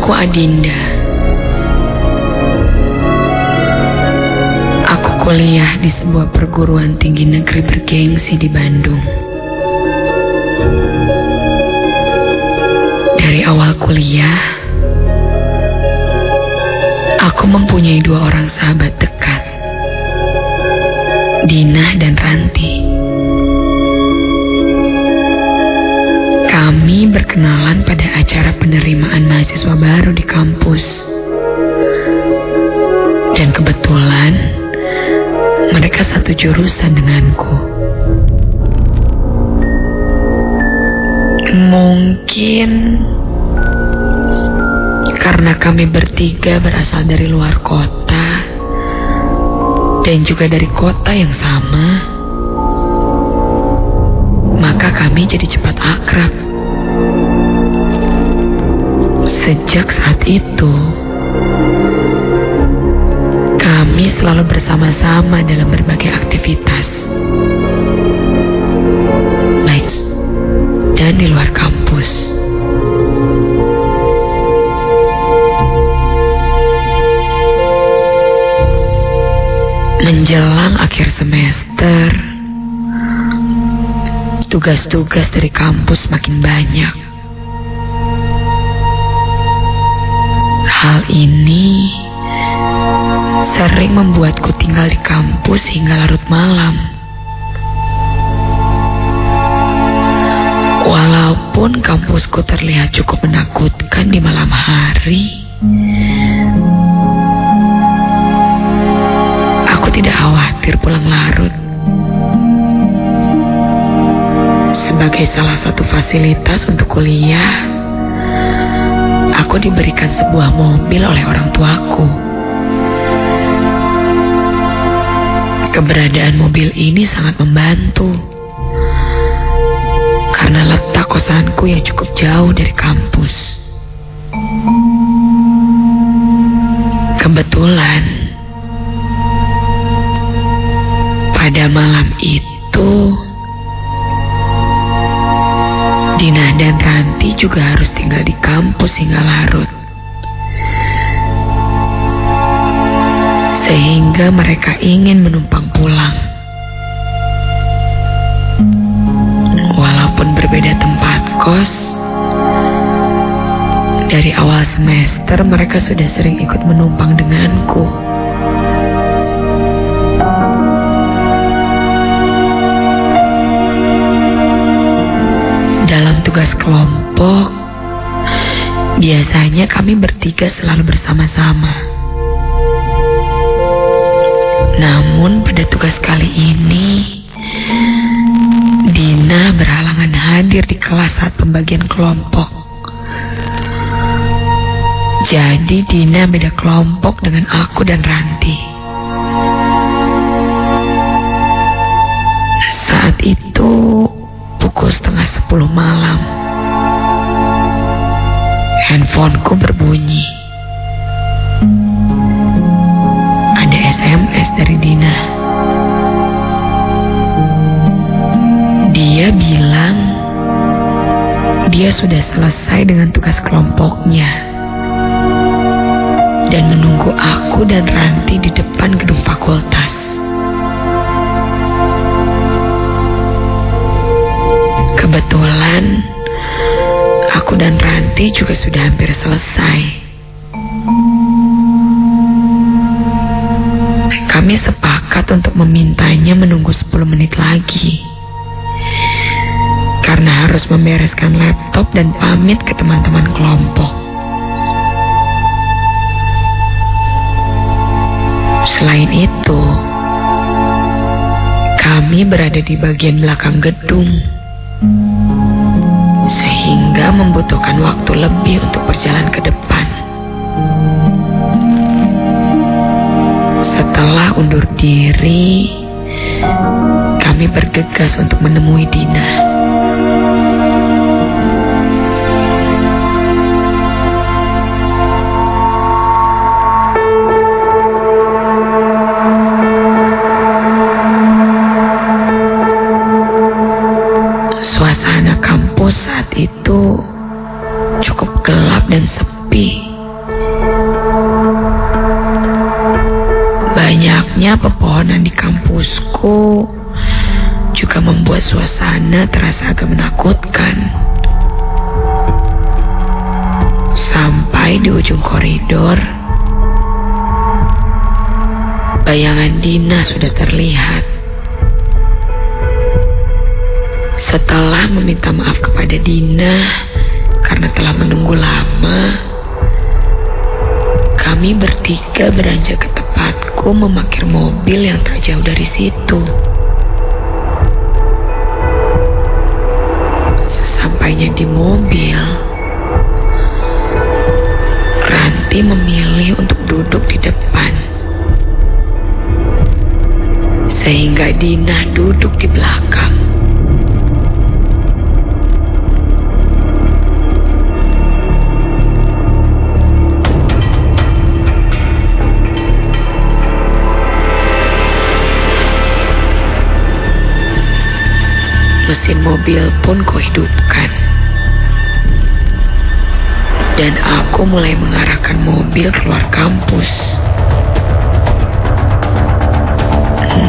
Aku Adinda. Aku kuliah di sebuah perguruan tinggi negeri bergengsi di Bandung. Dari awal kuliah, aku mempunyai 2 orang sahabat dekat, Dina dan Ranti. Kami berkenalan pada acara penerimaan mahasiswa baru di kampus. Dan kebetulan, mereka satu jurusan denganku. Mungkin karena kami bertiga berasal dari luar kota dan juga dari kota yang sama, maka kami jadi cepat akrab. Sejak saat itu, kami selalu bersama-sama dalam berbagai aktivitas, baik dan di luar kampus. Menjelang akhir semester, tugas-tugas dari kampus makin banyak. Hal ini sering membuatku tinggal di kampus hingga larut malam. Walaupun kampusku terlihat cukup menakutkan di malam hari, aku tidak khawatir pulang larut. Sebagai salah satu fasilitas untuk kuliah, aku diberikan sebuah mobil oleh orang tuaku. Keberadaan mobil ini sangat membantu, karena letak kosanku yang cukup jauh dari kampus. Kebetulan, pada malam itu, Dina dan Ranti juga harus tinggal di kampus hingga larut. Sehingga mereka ingin menumpang pulang. Walaupun berbeda tempat kos, dari awal semester mereka sudah sering ikut menumpang denganku. Dalam tugas kelompok, biasanya kami bertiga selalu bersama-sama. Namun pada tugas kali ini, Dina berhalangan hadir di kelas saat pembagian kelompok. Jadi Dina beda kelompok dengan aku dan Ranti. Saat itu pukul 9:30 malam. Handphoneku berbunyi. Ada SMS dari Dina. Dia bilang dia sudah selesai dengan tugas kelompoknya dan menunggu aku dan Ranti di depan gedung fakultas. Kebetulan aku dan Ranti juga sudah hampir selesai. Kami sepakat untuk memintanya menunggu 10 menit lagi, karena harus membereskan laptop dan pamit ke teman-teman kelompok. Selain itu, kami berada di bagian belakang gedung, sehingga membutuhkan waktu lebih untuk berjalan ke depan. Setelah undur diri, kami bergegas untuk menemui Dina. Suasana kampus saat itu cukup gelap dan sepi. Banyaknya pepohonan di kampusku juga membuat suasana terasa agak menakutkan. Sampai di ujung koridor, bayangan Dina sudah terlihat. Setelah meminta maaf kepada Dina karena telah menunggu lama, kami bertiga beranjak ke tempatku memarkir mobil yang tak jauh dari situ. Sesampainya di mobil, Ranti memilih untuk duduk di depan, sehingga Dina duduk di belakang. Mesin mobil pun kuhidupkan, dan aku mulai mengarahkan mobil keluar kampus.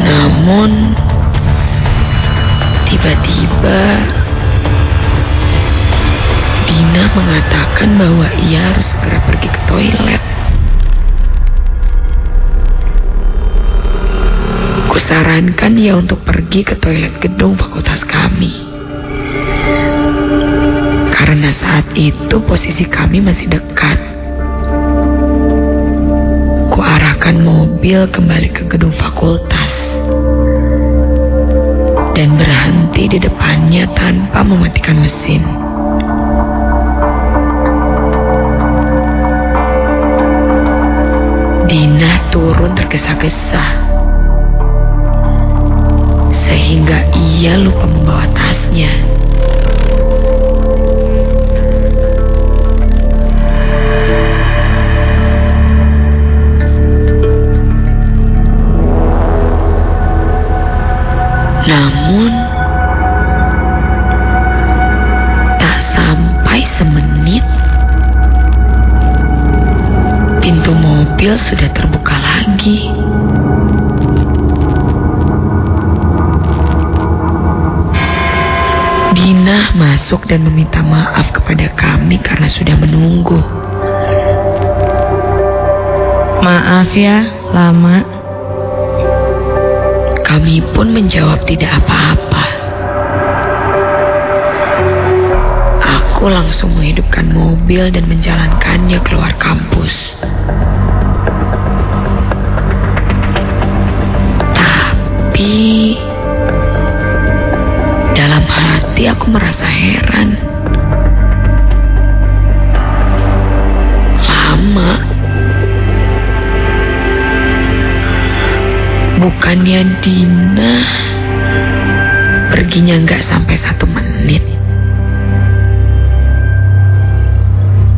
Namun tiba-tiba Dina mengatakan bahwa ia harus segera pergi ke toilet. Kusarankan dia untuk pergi ke toilet gedung fakultas kami, karena saat itu posisi kami masih dekat. Kuarahkan mobil kembali ke gedung fakultas dan berhenti di depannya tanpa mematikan mesin. Dina turun tergesa-gesa, sehingga ia lupa membawa tasnya. Namun, tak sampai semenit, pintu mobil sudah terbuka lagi. Dina masuk dan meminta maaf kepada kami karena sudah menunggu. Maaf ya, lama. Kami pun menjawab tidak apa-apa. Aku langsung menghidupkan mobil dan menjalankannya keluar kampus. Tapi dalam hati aku merasa heran. Lama. Bukannya Dina perginya nggak sampai 1 menit.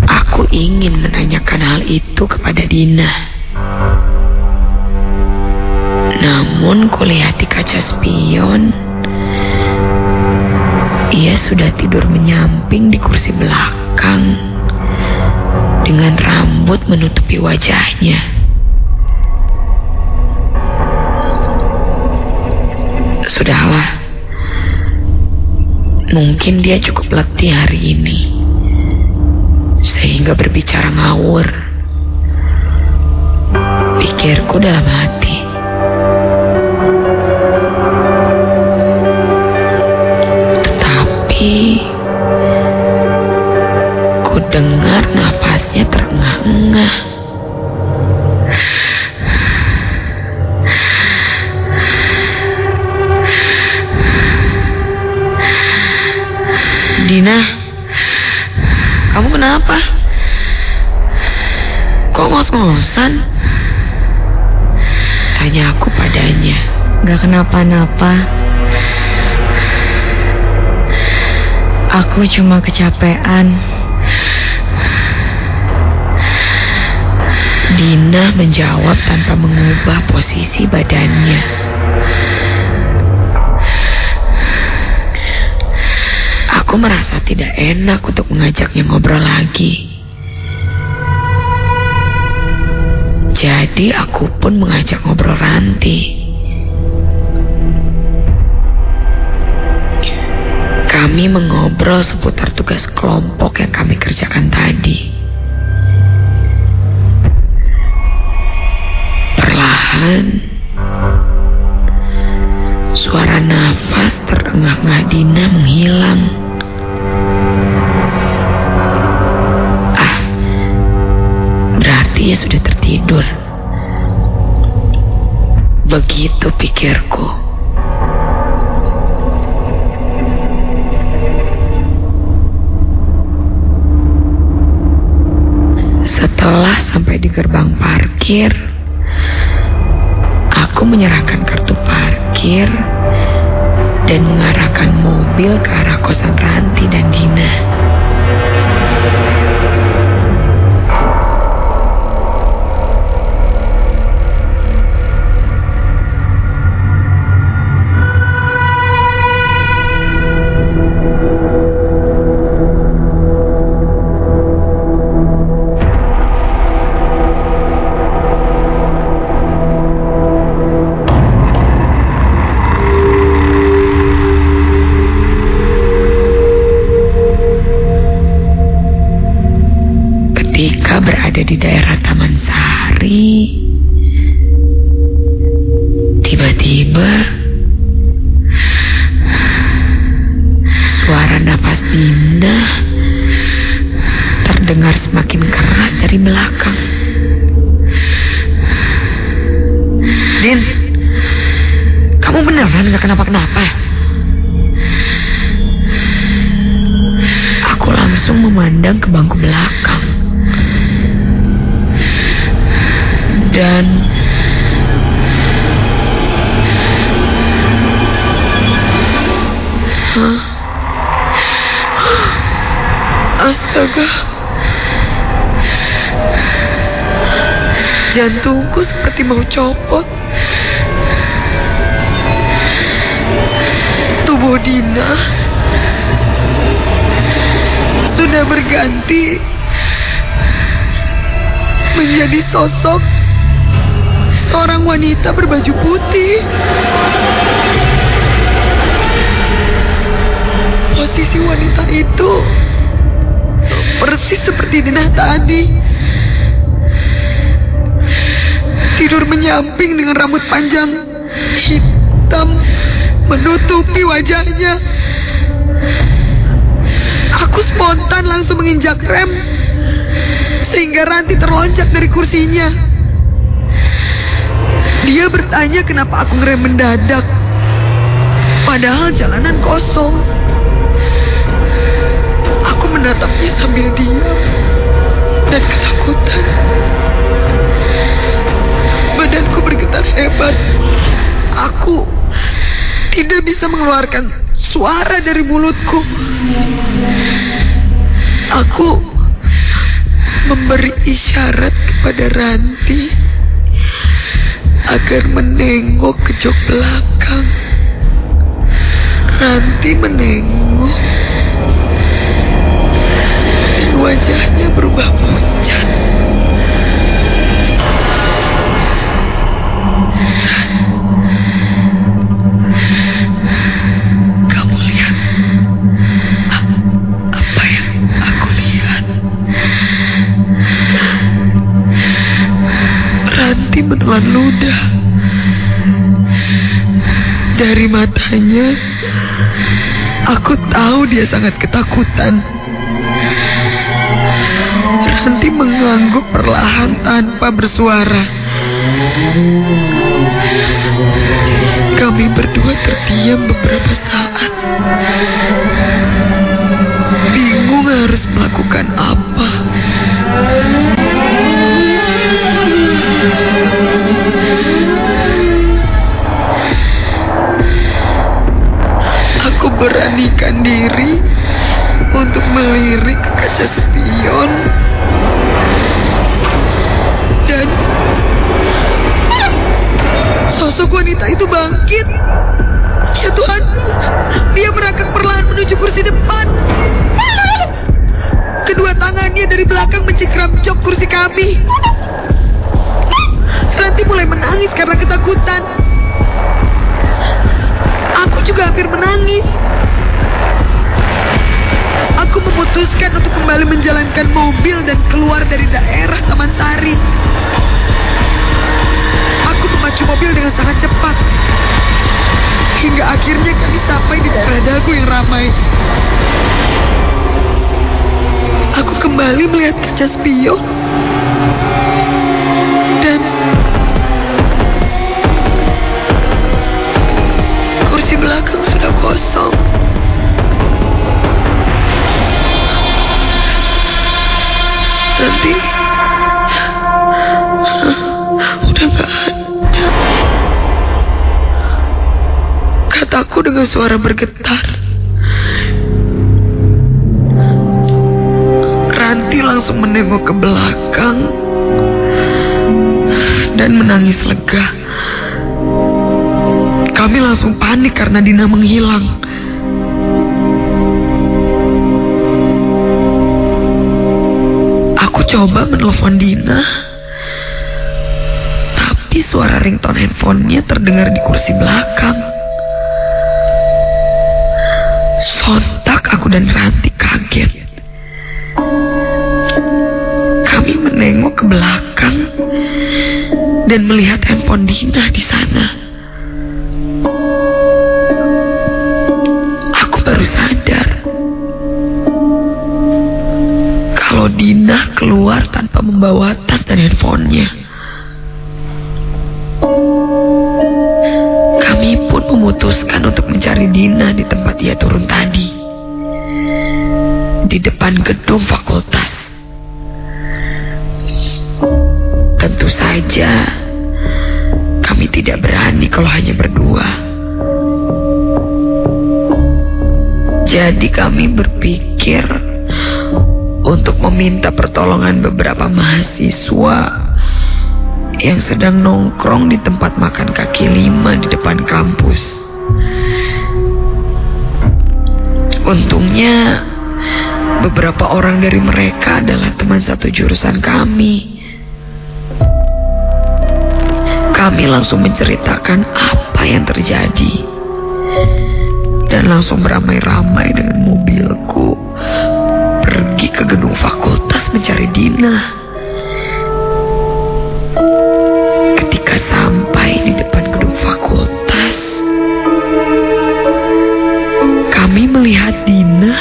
Aku ingin menanyakan hal itu kepada Dina. Namun kulihat di kaca spion, ia sudah tidur menyamping di kursi belakang dengan rambut menutupi wajahnya. Sudahlah, mungkin dia cukup letih hari ini, sehingga berbicara ngawur, pikirku dalam hati. Tetapi ku dengar nafasnya terengah-engah. Dina, kamu kenapa? Kok ngos-ngosan? Tanya aku padanya. Gak kenapa-napa. Aku cuma kecapean. Dina menjawab tanpa mengubah posisi badannya. Aku merasa tidak enak untuk mengajaknya ngobrol lagi. Jadi aku pun mengajak ngobrol Ranti. Kami mengobrol seputar tugas kelompok yang kami kerjakan tadi. Perlahan, suara nafas terengah-engah Dina menghilang. Berarti ia sudah tertidur. Begitu pikirku. Setelah sampai di gerbang parkir, aku menyerahkan kartu parkir dan mengarahkan mobil ke arah kosan Ranti dan Dina. Ketika berada di daerah Taman Sari, tiba-tiba suara nafas Dina terdengar semakin keras dari belakang. Din, kamu beneran gak kenapa-kenapa? Aku langsung memandang ke bangku belakang. Dan astaga, jantungku seperti mau copot. Tubuh Dina sudah berganti menjadi sosok seorang wanita berbaju putih. Posisi wanita itu persis seperti Dina tadi. Tidur menyamping dengan rambut panjang hitam menutupi wajahnya. Aku spontan langsung menginjak rem sehingga Ranti terloncat dari kursinya. Dia bertanya kenapa aku ngerem mendadak, padahal jalanan kosong. Aku menatapnya sambil diam dan ketakutan. Badanku bergetar hebat. Aku tidak bisa mengeluarkan suara dari mulutku. Aku memberi isyarat kepada Ranti agar menengok ke jok belakang. Ranti menengok dan wajahnya berubah pucat. Kamu lihat apa yang aku lihat? Ranti menelan ludah. Dari matanya, aku tahu dia sangat ketakutan. Ranti mengangguk perlahan tanpa bersuara. Kami berdua terdiam beberapa saat, bingung harus melakukan apa. Aku beranikan diri untuk melirik ke kaca spion dan sosok wanita itu bangkit. Ya Tuhan, dia merangkak perlahan menuju kursi depan. Kedua tangannya dari belakang mencengkram jok kursi kami. Ranti mulai menangis karena ketakutan. Aku juga hampir menangis. Aku memutuskan untuk kembali menjalankan mobil dan keluar dari daerah Taman Sari. Aku memacu mobil dengan sangat cepat. Hingga akhirnya kami sampai di daerah Dago yang ramai. Aku kembali melihat kaca spion. Dan kursi belakang sudah kosong. Nanti udah gak ada, kataku dengan suara bergetar. Ranti langsung menengok ke belakang dan menangis lega. Kami langsung panik karena Dina menghilang. Aku coba menelpon Dina, tapi suara ringtone handphonenya terdengar di kursi belakang. Sontak aku dan Ranti kaget. Kami menengok ke belakang dan melihat handphone Dina di sana. Aku baru sadar kalau Dina keluar tanpa membawa tas dan handphonenya. Kami pun memutuskan untuk mencari Dina di tempat ia turun tadi, di depan gedung fakultas. Tentu saja kami tidak berani kalau hanya berdua. Jadi kami berpikir untuk meminta pertolongan beberapa mahasiswa yang sedang nongkrong di tempat makan kaki lima di depan kampus. Untungnya beberapa orang dari mereka adalah teman satu jurusan kami. Kami langsung menceritakan apa yang terjadi dan langsung beramai-ramai dengan mobilku pergi ke gedung fakultas mencari Dina. Ketika sampai di depan gedung fakultas, kami melihat Dina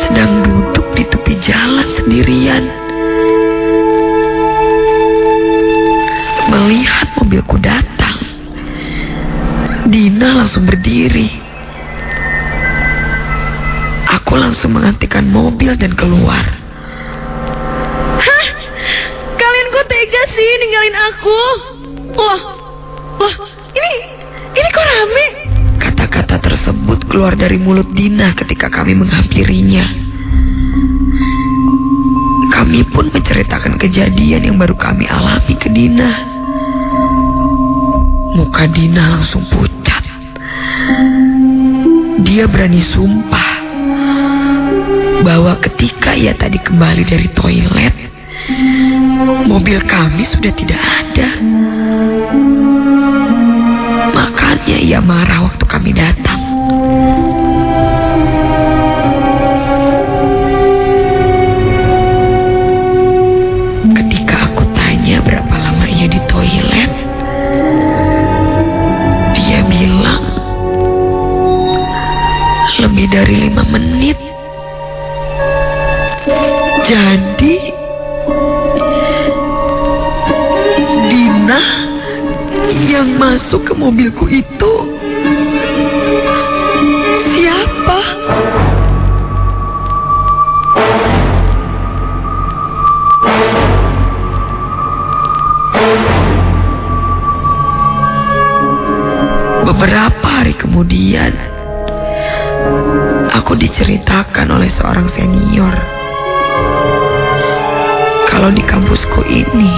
sedang duduk di tepi jalan sendirian. Melihat mobilku datang, Dina langsung berdiri. Aku langsung menghentikan mobil dan keluar. Hah? Kalian kok tega sih ninggalin aku? Wah, ini kok rame? Kata-kata tersebut keluar dari mulut Dina ketika kami menghampirinya. Kami pun menceritakan kejadian yang baru kami alami ke Dina. Muka Dina langsung pucat. Dia berani sumpah bahwa ketika ia tadi kembali dari toilet, mobil kami sudah tidak ada. Makanya ia marah waktu kami datang. Ketika aku tanya berapa lama ia di toilet, dia bilang lebih dari 5 menit. Jadi Dina yang masuk ke mobilku itu siapa? Beberapa hari kemudian, aku diceritakan oleh seorang senior kalau di kampusku ini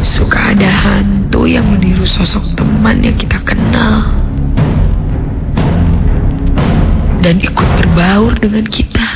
suka ada hantu yang meniru sosok teman yang kita kenal dan ikut berbaur dengan kita.